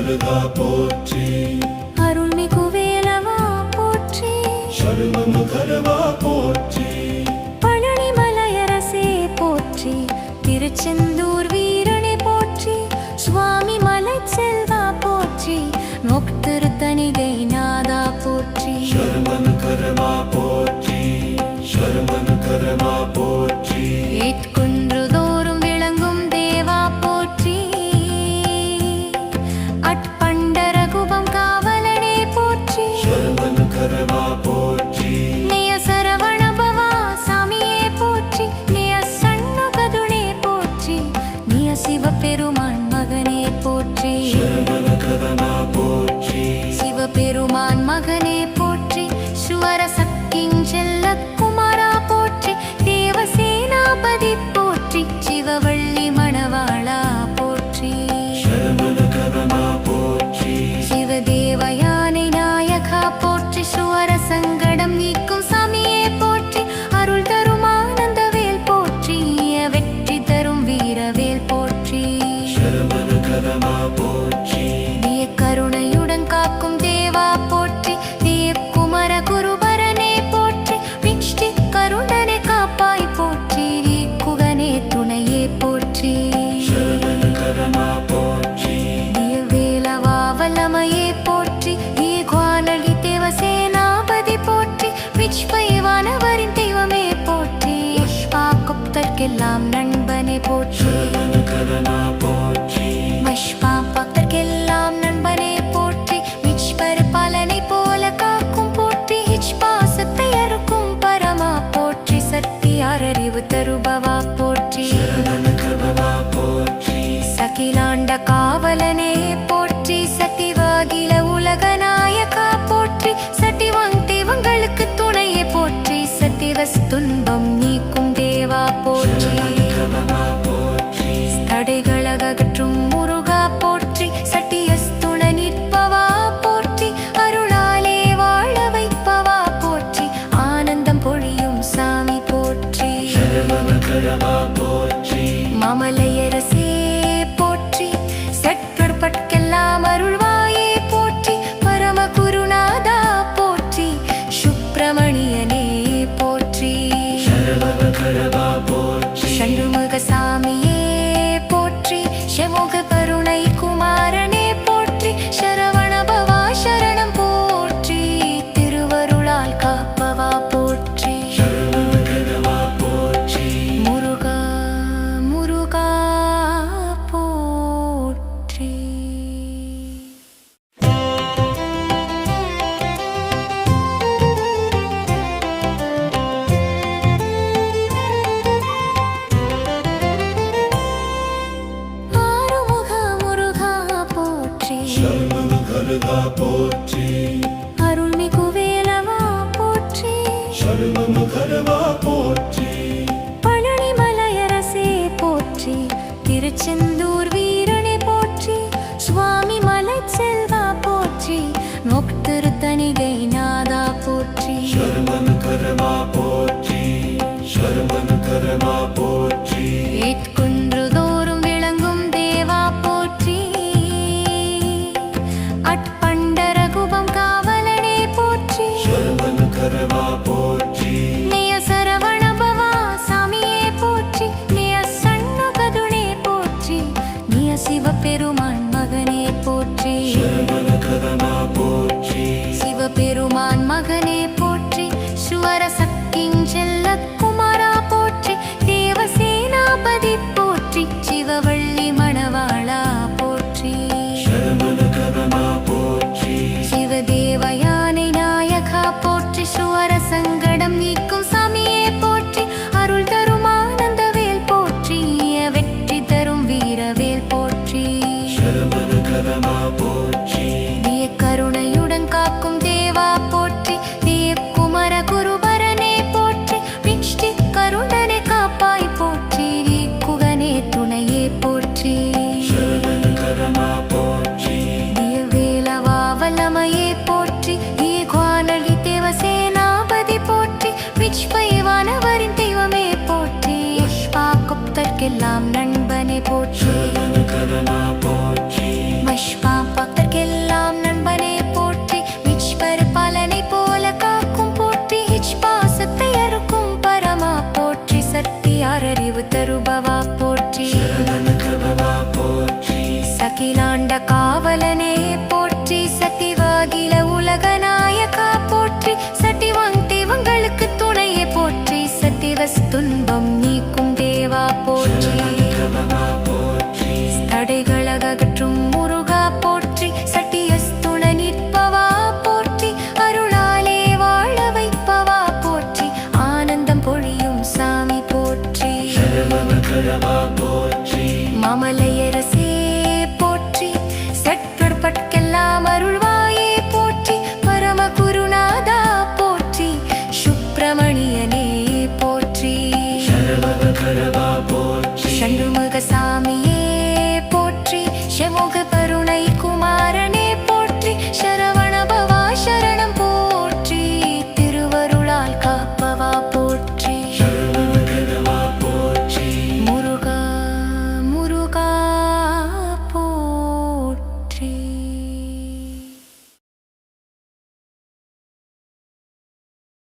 கருகா போற்றி அருள்மிகு வேலவா போற்றி சர்வமு கரவா போற்றி பழனி மலையரசே போற்றி திருச்செந்தூர் வீரனே போற்றி சுவாமி மலை செல்வா போற்றி முக்திரு தணிகை நாதா போற்றி சர்வமு கரவா போற்றி சர்வமு கரவா போற்றி ஏற்குன்று தோறும் விளங்கும் தேவா போற்றி அட்பண்டரகுபம் காவலனே போற்றி சர்வமு கரவா போற்றி நிய சரவணபவா சாமியே போற்றி நிய சண்முகதுணே போற்றி நிய சிவபெருமான் மகனே போற்றி சர்வமு கரவா போற்றி சிவபெருமான் மகனே போற்றி சுவரசக்கிஞ்செல்ல குமாரா போற்றி தேவசேனாபதி போற்றி சிவவள்ளி மணவாளா போற்றி சர்வமு கரவா போற்றி சிவதேவயானை நாயகா போற்றி சுவர சங்கடம் நீக்கும் சாமியே போற்றி அருள் தரும் ஆனந்தவேல் போற்றி வெற்றி தரும் வீரவேல் போற்றி சர்வமு கரவா போற்றி நீ கருணையுடன் காக்கும் தேவா போற்றி நீ குமர குருபரனே போற்றி விஷ்டி கருணனை காப்பாய் போற்றி குகனே துணையே போற்றி சர்வமு கரவா போற்றி நீ வேலவா வல்லமையே போற்றி நீ குவானளி தேவசேனாபதி போற்றி விச்பைவானவரின் தெய்வமே போற்றி குப்தர்க்கெல்லாம் நண்பனே போற்றி சர்வமு கரவா போற்றி மஷ்பா பக்தர்க்கெல்லாம் நண்பனே போற்றி பரிபாலனை போல காக்கும் போற்றி பாசத்தை அறுக்கும் பரமா போற்றி சக்தியாரறிவு தருபவா போற்றி சர்வமு கரவா போற்றி சகிலாண்ட காவலனே போற்றி சத்திவாகில உலகநாயகா போற்றி சட்டிவாங் தேவங்களுக்கு துணையே போற்றி சத்திவஸ் துன்பம் நீக்கும் தேவா போற்றி சர்வமு கரவா போற்றி தடைகளகற்றும் முருகா போற்றி சட்டியஸ்துண நிற்பவா போற்றி அருளாலே வாழ வைப்பவா போற்றி ஆனந்தம் பொழியும் சாமி போற்றி சர்வமு கரவா போற்றி மாமலையரசே போற்றி சட்கட்பட்கெல்லாம் அருள்வாயே போற்றி பரம குருநாதா போற்றி சுப்பிரமணியனே போற்றி சர்வமு கரவா போற்றி சண்முக சாமியே போற்றி ஷமுக கருணை குமாரனே போற்றி சரவணபவா சரணம் போற்றி திருவருளால் காப்பவா போற்றி சர்வமு கரவா போற்றி முருகா முருகா போற்றி ஆறுமுக முருகா போற்றி சர்வமு கரவா போற்றி அருள்மிகு வேலவா போற்றி சர்வமு கரவா போற்றி பழனி மலையரசே போற்றி திருச்செந்தூர் வீரனே போற்றி சுவாமி மலை செல்வா போற்றி முக்திரு தணிகை நாதா போற்றி சர்வமு கரவா போற்றி சர்வமு கரவா போற்றி ஏற்குன்று தோறும் விளங்கும் தேவா போற்றி அட்பண்டரகுபம் காவலனே போற்றி சத்திவாகில உலகநாயகா போற்றி சட்டிவாங்களுக்கு துணையே போற்றி சத்திவஸ் துன்பம் நீக்கும் தேவா போற்றி தடைகளகற்றும் முருகா போற்றி சட்டியஸ்துண நிற்பவா போற்றி அருளாலே வாழ வைப்பவா போற்றி ஆனந்தம் பொழியும் சாமி போற்றி மாமலையரசே போற்றி சற்றொற்பட்கெல்லாம் அருள்வாயே போற்றி பரம குருநாதா போற்றி சுப்பிரமணியனே போற்றி சண்முக சாமி